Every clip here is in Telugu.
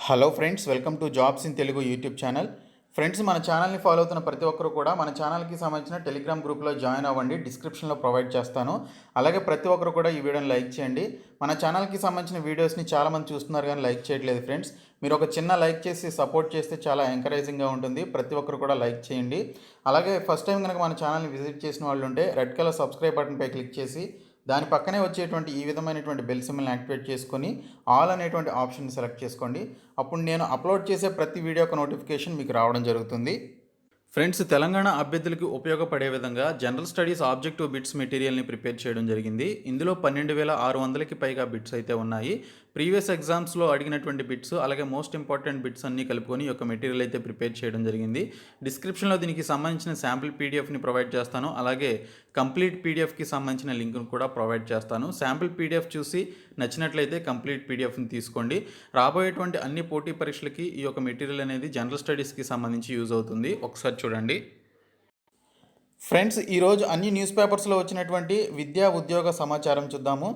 Hello friends, welcome to jobs in Telugu YouTube channel. Friends, మన ఛానల్ని ఫాలో అవుతున్న ప్రతి ఒక్కరు కూడా మన ఛానల్కి సంబంధించిన టెలిగ్రామ్ గ్రూప్లో జాయిన్ అవ్వండి. డిస్క్రిప్షన్లో ప్రొవైడ్ చేస్తాను. అలాగే ప్రతి ఒక్కరు కూడా ఈ వీడియోని లైక్ చేయండి. మన ఛానల్కి సంబంధించిన వీడియోస్ని చాలామంది చూస్తున్నారు కానీ లైక్ చేయట్లేదు ఫ్రెండ్స్. మీరు ఒక చిన్న లైక్ చేసి సపోర్ట్ చేస్తే చాలా ఎంకరేజింగ్గా ఉంటుంది. ప్రతి ఒక్కరు కూడా లైక్ చేయండి. అలాగే ఫస్ట్ టైం కనుక మన ఛానల్ని విజిట్ చేసిన వాళ్ళు ఉంటే రెడ్ కలర్ సబ్స్క్రైబ్ బటన్పై క్లిక్ చేసి దాని పక్కనే వచ్చేటువంటి ఈ విధమైనటువంటి బెల్ సింబల్ని యాక్టివేట్ చేసుకొని ఆల్ అనేటువంటి ఆప్షన్ సెలెక్ట్ చేసుకోండి. అప్పుడు నేను అప్లోడ్ చేసే ప్రతి వీడియో యొక్క నోటిఫికేషన్ మీకు రావడం జరుగుతుంది. ఫ్రెండ్స్, తెలంగాణ అభ్యర్థులకు ఉపయోగపడే విధంగా జనరల్ స్టడీస్ ఆబ్జెక్టివ్ బిట్స్ మెటీరియల్ని ప్రిపేర్ చేయడం జరిగింది. ఇందులో 12,600కి పైగా బిట్స్ అయితే ఉన్నాయి. ప్రీవియస్ ఎగ్జామ్స్లో అడిగినటువంటి బిట్స్ అలాగే మోస్ట్ ఇంపార్టెంట్ బిట్స్ అన్నీ కలుపుకొని ఈ యొక్క మెటీరియల్ అయితే ప్రిపేర్ చేయడం జరిగింది. డిస్క్రిప్షన్లో దీనికి సంబంధించిన శాంపిల్ పీడిఎఫ్ని ప్రొవైడ్ చేస్తాను. అలాగే కంప్లీట్ పీడిఎఫ్కి సంబంధించిన లింక్ను కూడా ప్రొవైడ్ చేస్తాను. శాంపిల్ పీడిఎఫ్ చూసి నచ్చినట్లయితే కంప్లీట్ పీడిఎఫ్ని తీసుకోండి. రాబోయేటువంటి అన్ని పోటీ పరీక్షలకి ఈ యొక్క మెటీరియల్ అనేది జనరల్ స్టడీస్కి సంబంధించి యూజ్ అవుతుంది. ఒకసారి చూడండి. ఫ్రెండ్స్, ఈరోజు అన్ని న్యూస్ పేపర్స్లో వచ్చినటువంటి విద్యా ఉద్యోగ సమాచారం చూద్దాము.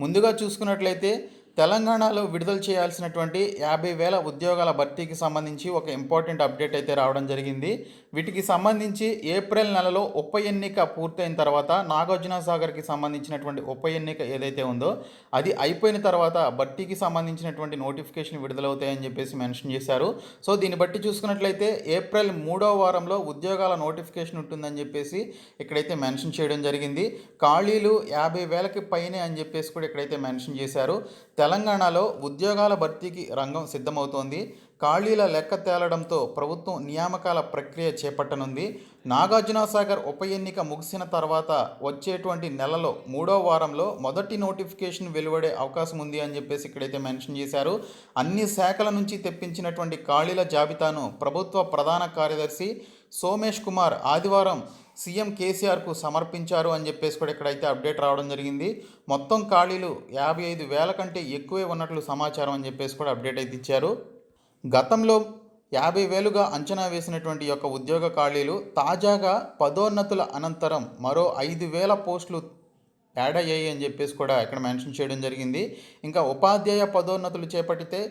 ముందుగా చూసుకున్నట్లయితే తెలంగాణలో విడుదల చేయాల్సినటువంటి 50,000 ఉద్యోగాల భర్తీకి సంబంధించి ఒక ఇంపార్టెంట్ అప్డేట్ అయితే రావడం జరిగింది. వీటికి సంబంధించి ఏప్రిల్ నెలలో ఉప ఎన్నిక పూర్తయిన తర్వాత నాగార్జున సాగర్కి సంబంధించినటువంటి ఉప ఎన్నిక ఏదైతే ఉందో అది అయిపోయిన తర్వాత భర్తీకి సంబంధించినటువంటి నోటిఫికేషన్ విడుదలవుతాయని చెప్పేసి మెన్షన్ చేశారు. సో దీన్ని బట్టి చూసుకున్నట్లయితే ఏప్రిల్ 3వ వారంలో ఉద్యోగాల నోటిఫికేషన్ ఉంటుందని చెప్పేసి ఇక్కడైతే మెన్షన్ చేయడం జరిగింది. ఖాళీలు 50,000కి పైనే అని చెప్పేసి కూడా ఇక్కడైతే మెన్షన్ చేశారు. తెలంగాణలో ఉద్యోగాల భర్తీకి రంగం సిద్ధమవుతోంది. ఖాళీల లెక్క తేలడంతో ప్రభుత్వం నియామకాల ప్రక్రియ చేపట్టనుంది. నాగార్జునసాగర్ ఉప ఎన్నిక ముగిసిన తర్వాత వచ్చేటువంటి నెలలో 3వ వారంలో మొదటి నోటిఫికేషన్ వెలువడే అవకాశం ఉంది అని చెప్పేసి ఇక్కడైతే మెన్షన్ చేశారు. అన్ని శాఖల నుంచి తెప్పించినటువంటి ఖాళీల జాబితాను ప్రభుత్వ ప్రధాన కార్యదర్శి సోమేష్ కుమార్ ఆదివారం సీఎం కేసీఆర్కు సమర్పించారు అని చెప్పేసి కూడా ఇక్కడైతే అప్డేట్ రావడం జరిగింది. మొత్తం ఖాళీలు 55,000 కంటే ఎక్కువే ఉన్నట్లు సమాచారం అని చెప్పేసి కూడా అప్డేట్ అయితే ఇచ్చారు. గతంలో 50,000గా అంచనా వేసినటువంటి యొక్క ఉద్యోగ ఖాళీలు తాజాగా పదోన్నతుల అనంతరం మరో 5,000 పోస్టులు యాడ్ అయ్యాయి అని చెప్పేసి కూడా ఇక్కడ మెన్షన్ చేయడం జరిగింది. ఇంకా ఉపాధ్యాయ పదోన్నతులు చేపట్టితే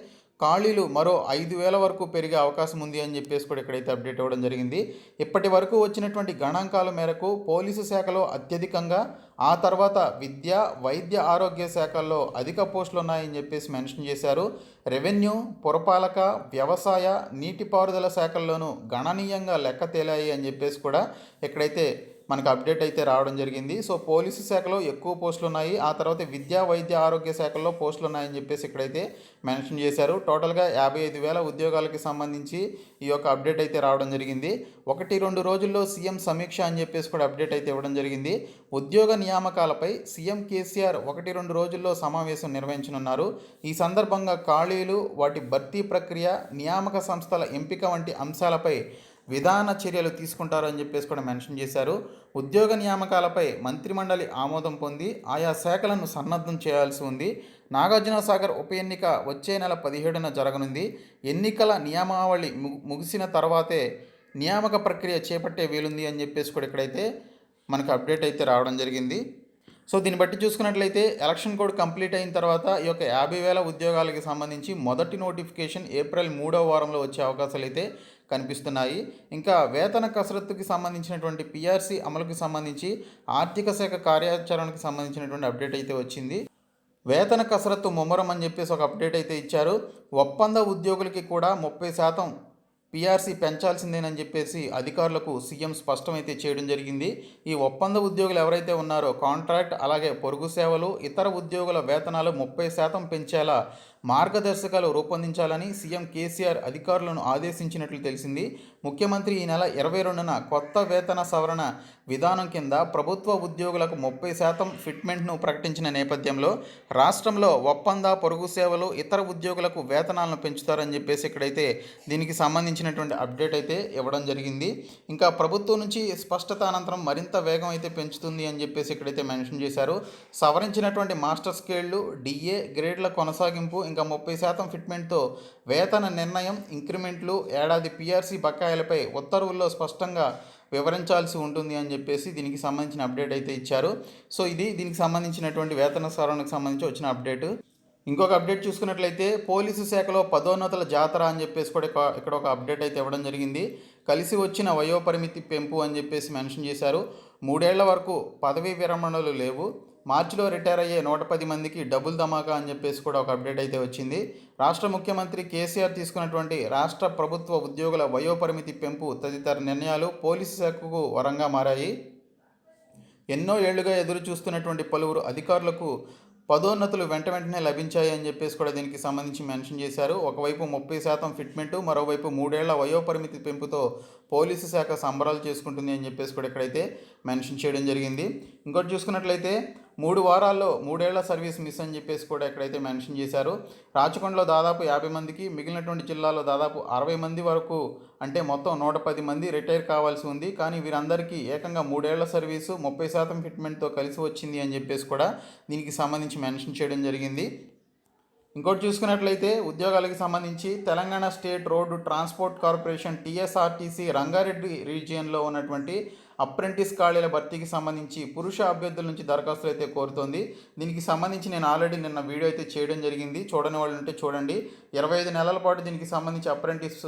ఖాళీలు మరో 5,000 వరకు పెరిగే అవకాశం ఉంది అని చెప్పేసి కూడా ఇక్కడైతే అప్డేట్ అవ్వడం జరిగింది. ఇప్పటి వరకు వచ్చినటువంటి గణాంకాల మేరకు పోలీసు శాఖలో అత్యధికంగా, ఆ తర్వాత విద్య, వైద్య, ఆరోగ్య శాఖల్లో అధిక పోస్టులు ఉన్నాయని చెప్పేసి మెన్షన్ చేశారు. రెవెన్యూ, పురపాలక, వ్యవసాయ, నీటిపారుదల శాఖల్లోనూ గణనీయంగా లెక్క తేలాయి అని చెప్పేసి కూడా ఇక్కడైతే మనకు అప్డేట్ అయితే రావడం జరిగింది. సో పోలీసు శాఖలో ఎక్కువ పోస్టులు ఉన్నాయి, ఆ తర్వాత విద్యా, వైద్య, ఆరోగ్య శాఖల్లో పోస్టులు ఉన్నాయని చెప్పేసి ఇక్కడైతే మెన్షన్ చేశారు. టోటల్గా 55,000 ఉద్యోగాలకి సంబంధించి ఈ యొక్క అప్డేట్ అయితే రావడం జరిగింది. 1-2 రోజుల్లో సీఎం సమీక్ష అని చెప్పేసి కూడా అప్డేట్ అయితే ఇవ్వడం జరిగింది. ఉద్యోగ నియామకాలపై సీఎం కేసీఆర్ 1-2 రోజుల్లో సమావేశం నిర్వహించనున్నారు. ఈ సందర్భంగా ఖాళీలు, వాటి భర్తీ ప్రక్రియ, నియామక సంస్థల ఎంపిక వంటి అంశాలపై విధాన చర్యలు తీసుకుంటారని చెప్పేసి కూడా మెన్షన్ చేశారు. ఉద్యోగ నియామకాలపై మంత్రిమండలి ఆమోదం పొంది ఆయా శాఖలను సన్నద్ధం చేయాల్సి ఉంది. నాగార్జునసాగర్ ఉప ఎన్నిక వచ్చే నెల 17న జరగనుంది. ఎన్నికల నియమావళి ముగిసిన తర్వాతే నియామక ప్రక్రియ చేపట్టే వీలుంది అని చెప్పేసి కూడా ఇక్కడైతే మనకు అప్డేట్ అయితే రావడం జరిగింది. సో దీన్ని బట్టి చూసుకున్నట్లయితే ఎలక్షన్ కోడ్ కంప్లీట్ అయిన తర్వాత ఈ యొక్క 50,000 ఉద్యోగాలకి సంబంధించి మొదటి నోటిఫికేషన్ ఏప్రిల్ 3వ వారంలో వచ్చే అవకాశాలు అయితే కనిపిస్తున్నాయి. ఇంకా వేతన కసరత్తుకి సంబంధించినటువంటి పిఆర్సీ అమలుకి సంబంధించి ఆర్థిక శాఖ కార్యాచరణకు సంబంధించినటువంటి అప్డేట్ అయితే వచ్చింది. వేతన కసరత్తు ముమ్మరం అని చెప్పేసి ఒక అప్డేట్ అయితే ఇచ్చారు. ఒప్పంద ఉద్యోగులకి కూడా 30% పిఆర్సీ పెంచాల్సిందేనని చెప్పేసి అధికారులకు సీఎం స్పష్టమైతే చేయడం జరిగింది. ఈ ఒప్పంద ఉద్యోగులు ఎవరైతే ఉన్నారో కాంట్రాక్ట్, అలాగే పొరుగు సేవలు, ఇతర ఉద్యోగుల వేతనాలు 30% పెంచేలా మార్గదర్శకాలు రూపొందించాలని సీఎం కేసీఆర్ అధికారులను ఆదేశించినట్లు తెలిసింది. ముఖ్యమంత్రి ఈ నెల 22న కొత్త వేతన సవరణ విధానం కింద ప్రభుత్వ ఉద్యోగులకు 30% ఫిట్మెంట్ను ప్రకటించిన నేపథ్యంలో రాష్ట్రంలో ఒప్పంద, పొరుగు సేవలు, ఇతర ఉద్యోగులకు వేతనాలను పెంచుతారని చెప్పేసి ఇక్కడైతే దీనికి సంబంధించినటువంటి అప్డేట్ అయితే ఇవ్వడం జరిగింది. ఇంకా ప్రభుత్వం నుంచి స్పష్టత అనంతరం మరింత వేగం అయితే పెంచుతుంది అని చెప్పేసి ఇక్కడైతే మెన్షన్ చేశారు. సవరించినటువంటి మాస్టర్ స్కేళ్లు, డిఏ గ్రేడ్ల కొనసాగింపు, ఇంకా 30% ఫిట్మెంట్తో వేతన నిర్ణయం, ఇంక్రిమెంట్లు, ఏడాది పిఆర్సీ బకాయిలపై ఉత్తర్వుల్లో స్పష్టంగా వివరించాల్సి ఉంటుంది అని చెప్పేసి దీనికి సంబంధించిన అప్డేట్ అయితే ఇచ్చారు. సో ఇది దీనికి సంబంధించినటువంటి వేతన సవరణకు సంబంధించి వచ్చిన అప్డేటు. ఇంకొక అప్డేట్ చూసుకున్నట్లయితే పోలీసు శాఖలో పదోన్నతుల జాతర అని చెప్పేసి కూడా ఇక్కడ ఒక అప్డేట్ అయితే ఇవ్వడం జరిగింది. కలిసి వచ్చిన వయోపరిమితి పెంపు అని చెప్పేసి మెన్షన్ చేశారు. 3 ఏళ్ల వరకు పదవీ విరమణలు లేవు. మార్చిలో రిటైర్ అయ్యే 110 మందికి డబుల్ ధమాకా అని చెప్పేసి కూడా ఒక అప్డేట్ అయితే వచ్చింది. రాష్ట్ర ముఖ్యమంత్రి కేసీఆర్ తీసుకున్నటువంటి రాష్ట్ర ప్రభుత్వ ఉద్యోగుల వయోపరిమితి పెంపు తదితర నిర్ణయాలు పోలీసు శాఖకు వరంగా మారాయి. ఎన్నో ఏళ్లుగా ఎదురు చూస్తున్నటువంటి పలువురు అధికారులకు పదోన్నతులు వెంటనే లభించాయి అని చెప్పేసి కూడా దీనికి సంబంధించి మెన్షన్ చేశారు. ఒకవైపు 30% ఫిట్మెంటు, మరోవైపు 3 ఏళ్ల వయోపరిమితి పెంపుతో పోలీసు శాఖ సంబరాలు చేసుకుంటుంది అని చెప్పేసి కూడా ఇక్కడైతే మెన్షన్ చేయడం జరిగింది. ఇంకోటి చూసుకున్నట్లయితే 3 వారాల్లో 3 ఏళ్ల సర్వీస్ మిస్ అని చెప్పేసి కూడా ఇక్కడైతే మెన్షన్ చేశారు. రాచకొండలో దాదాపు 50 మందికి, మిగిలినటువంటి జిల్లాల్లో దాదాపు 60 మంది వరకు, అంటే మొత్తం 110 మంది రిటైర్ కావాల్సి ఉంది. కానీ వీరందరికీ ఏకంగా 3 ఏళ్ల సర్వీసు 30% ఫిట్మెంట్తో కలిసి వచ్చింది అని చెప్పేసి కూడా దీనికి సంబంధించి మెన్షన్ చేయడం జరిగింది. ఇంకోటి చూసుకున్నట్లయితే ఉద్యోగాలకు సంబంధించి Telangana state road transport corporation TSRTC Rangareddy రీజియన్లో ఉన్నటువంటి అప్రెంటిస్ ఖాళీల భర్తీకి సంబంధించి పురుష అభ్యర్థుల నుంచి దరఖాస్తులు అయితే కోరుతోంది. దీనికి సంబంధించి నేను ఆల్రెడీ నిన్న వీడియో అయితే చేయడం జరిగింది. చూడని వాళ్ళు ఉంటే చూడండి. 25 నెలల పాటు దీనికి సంబంధించి అప్రెంటిస్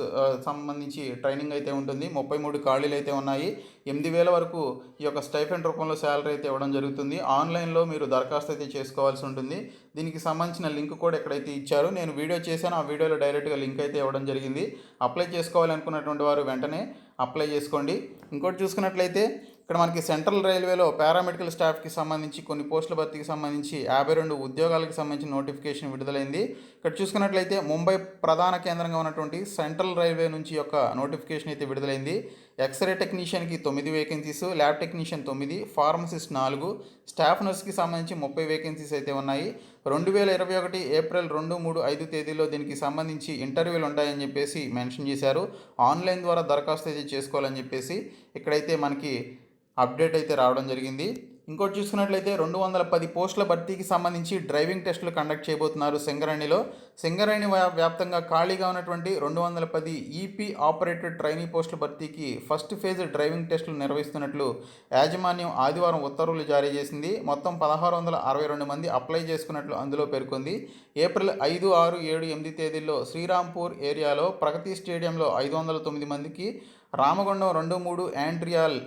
సంబంధించి ట్రైనింగ్ అయితే ఉంటుంది. 33 ఖాళీలు అయితే ఉన్నాయి. 8,000 వరకు ఈ యొక్క స్టైఫెండ్ రూపంలో శాలరీ అయితే ఇవ్వడం జరుగుతుంది. ఆన్లైన్లో మీరు దరఖాస్తు అయితే చేసుకోవాల్సి ఉంటుంది. దీనికి సంబంధించిన లింక్ కూడా ఎక్కడైతే ఇచ్చారు, నేను వీడియో చేశాను. ఆ వీడియోలో డైరెక్ట్గా లింక్ అయితే ఇవ్వడం జరిగింది. అప్లై చేసుకోవాలనుకున్నటువంటి వారు వెంటనే అప్లై చేసుకోండి. ఇంకోటి చూసుకున్నట్లయితే ఇక్కడ మనకి సెంట్రల్ రైల్వేలో పారామెడికల్ స్టాఫ్కి సంబంధించి కొన్ని పోస్టుల భర్తీకి సంబంధించి 52 ఉద్యోగాలకు సంబంధించిన నోటిఫికేషన్ విడుదలైంది. ఇక్కడ చూసుకున్నట్లయితే ముంబై ప్రధాన కేంద్రంగా ఉన్నటువంటి సెంట్రల్ రైల్వే నుంచి యొక్క నోటిఫికేషన్ అయితే విడుదలైంది. ఎక్స్రే టెక్నీషియన్కి 9 vacancies, lab technician 9, pharmacist 4, staff నర్స్కి సంబంధించి 30 వేకెన్సీస్ అయితే ఉన్నాయి. 2021 ఏప్రిల్ 2, 3, 5 తేదీల్లో దీనికి సంబంధించి ఇంటర్వ్యూలు ఉంటాయని చెప్పేసి మెన్షన్ చేశారు. ఆన్లైన్ ద్వారా దరఖాస్తు అయితే చేసుకోవాలని చెప్పేసి ఇక్కడైతే మనకి అప్డేట్ అయితే రావడం జరిగింది. ఇంకోటి చూసుకున్నట్లయితే 210 పోస్టుల భర్తీకి సంబంధించి డ్రైవింగ్ టెస్టులు కండక్ట్ చేయబోతున్నారు సింగరేణిలో. సింగరేణి వ్యాప్తంగా ఖాళీగా ఉన్నటువంటి 210 ఈపీ ఆపరేటెడ్ ట్రైనీ పోస్టుల భర్తీకి ఫస్ట్ ఫేజ్ డ్రైవింగ్ టెస్టులు నిర్వహిస్తున్నట్లు యాజమాన్యం ఆదివారం ఉత్తర్వులు జారీ చేసింది. మొత్తం 1,662 మంది అప్లై చేసుకున్నట్లు అందులో పేర్కొంది. ఏప్రిల్ 5, 6, 7, 8 తేదీల్లో శ్రీరాంపూర్ ఏరియాలో ప్రగతి స్టేడియంలో 509 మందికి, రామగుండం 2, 3 యాండ్రియాల్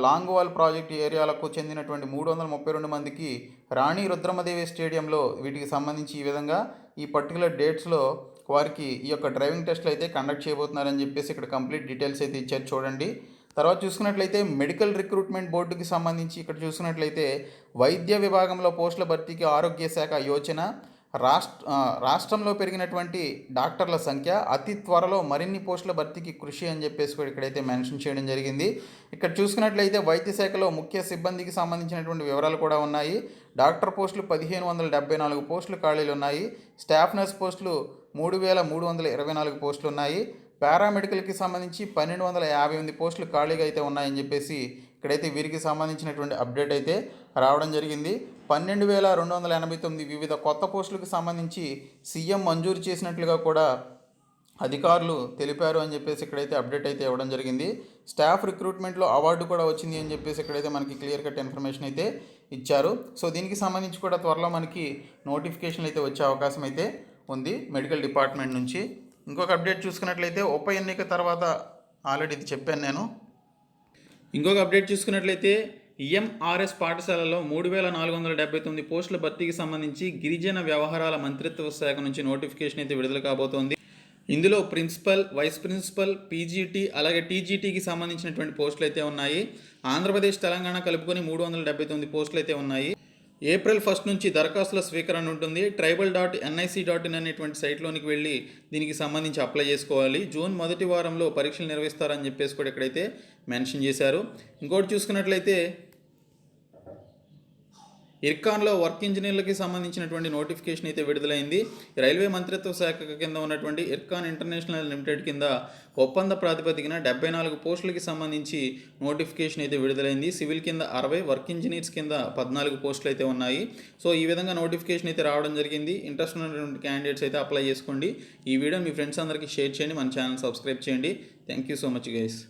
లాంగ్వాల్ ప్రాజెక్టు ఏరియాలకు చెందినటువంటి 332 మందికి, రాణి రుద్రమదేవి స్టేడియంలో వీటికి సంబంధించి ఈ విధంగా ఈ పర్టికులర్ డేట్స్లో వారికి ఈ యొక్క డ్రైవింగ్ టెస్ట్లు అయితే కండక్ట్ చేయబోతున్నారని చెప్పేసి ఇక్కడ కంప్లీట్ డీటెయిల్స్ అయితే ఇచ్చారు చూడండి. తర్వాత చూసుకున్నట్లయితే మెడికల్ రిక్రూట్మెంట్ బోర్డుకి సంబంధించి ఇక్కడ చూసుకున్నట్లయితే వైద్య విభాగంలో పోస్టుల భర్తీకి ఆరోగ్య శాఖ యోచన. రాష్ట్రంలో పెరిగినటువంటి డాక్టర్ల సంఖ్య, అతి త్వరలో మరిన్ని పోస్టుల భర్తీకి కృషి అని చెప్పేసి కూడా ఇక్కడైతే మెన్షన్ చేయడం జరిగింది. ఇక్కడ చూసుకున్నట్లయితే వైద్య శాఖలో ముఖ్య సిబ్బందికి సంబంధించినటువంటి వివరాలు కూడా ఉన్నాయి. డాక్టర్ పోస్టులు 1,574 పోస్టులు ఖాళీలు ఉన్నాయి. స్టాఫ్ నర్స్ పోస్టులు 3,324 పోస్టులు ఉన్నాయి. పారామెడికల్కి సంబంధించి 1,258 పోస్టులు ఖాళీగా అయితే ఉన్నాయని చెప్పేసి ఇక్కడైతే వీరికి సంబంధించినటువంటి అప్డేట్ అయితే రావడం జరిగింది. 12,289 వివిధ కొత్త పోస్టులకు సంబంధించి సీఎం మంజూరు చేసినట్లుగా కూడా అధికారులు తెలిపారు అని చెప్పేసి ఇక్కడైతే అప్డేట్ అయితే ఇవ్వడం జరిగింది. స్టాఫ్ రిక్రూట్మెంట్లో అవార్డు కూడా వచ్చింది అని చెప్పేసి ఇక్కడైతే మనకి క్లియర్ కట్ ఇన్ఫర్మేషన్ అయితే ఇచ్చారు. సో దీనికి సంబంధించి కూడా త్వరలో మనకి నోటిఫికేషన్ అయితే వచ్చే అవకాశం అయితే ఉంది మెడికల్ డిపార్ట్మెంట్ నుంచి. ఇంకొక అప్డేట్ చూసుకున్నట్లయితే ఉప ఎన్నిక తర్వాత ఆల్రెడీ ఇది చెప్పాను నేను. ఇంకొక అప్డేట్ చూసుకున్నట్లయితే ఈఎంఆర్ఎస్ పాఠశాలలో 3,479 పోస్టుల భర్తీకి సంబంధించి గిరిజన వ్యవహారాల మంత్రిత్వ శాఖ నుంచి నోటిఫికేషన్ అయితే విడుదల కాబోతోంది. ఇందులో ప్రిన్సిపల్, వైస్ ప్రిన్సిపల్, పీజీటీ అలాగే టీజీటీకి సంబంధించినటువంటి పోస్టులు అయితే ఉన్నాయి. ఆంధ్రప్రదేశ్, తెలంగాణ కలుపుకొని 379 పోస్టులు అయితే ఉన్నాయి. ఏప్రిల్ 1 నుంచి దరఖాస్తుల స్వీకరణ ఉంటుంది. tribal.nic.in అనేటువంటి సైట్లోనికి వెళ్ళి దీనికి సంబంధించి అప్లై చేసుకోవాలి. జూన్ మొదటి వారంలో పరీక్షలు నిర్వహిస్తారని చెప్పేసి కూడా ఇక్కడైతే మెన్షన్ చేశారు. ఇంకోటి చూసుకున్నట్లయితే ఇర్కాన్లో వర్క్ ఇంజనీర్లకి సంబంధించినటువంటి నోటిఫికేషన్ అయితే విడుదలైంది. రైల్వే మంత్రిత్వ శాఖ కింద ఉన్నటువంటి ఇర్కాన్ ఇంటర్నేషనల్ లిమిటెడ్ కింద ఒప్పంద ప్రాతిపదికన 74 పోస్టులకి సంబంధించి నోటిఫికేషన్ అయితే విడుదలైంది. సివిల్ కింద 60, వర్క్ ఇంజనీర్స్ కింద 14 పోస్టులు అయితే ఉన్నాయి. సో ఈ విధంగా నోటిఫికేషన్ అయితే రావడం జరిగింది. ఇంట్రెస్ట్ ఉన్నటువంటి క్యాండిడేట్స్ అయితే అప్లై చేసుకోండి. ఈ వీడియో మీ ఫ్రెండ్స్ అందరికీ షేర్ చేయండి. మన ఛానల్ సబ్స్క్రైబ్ చేయండి. Thank you so much guys.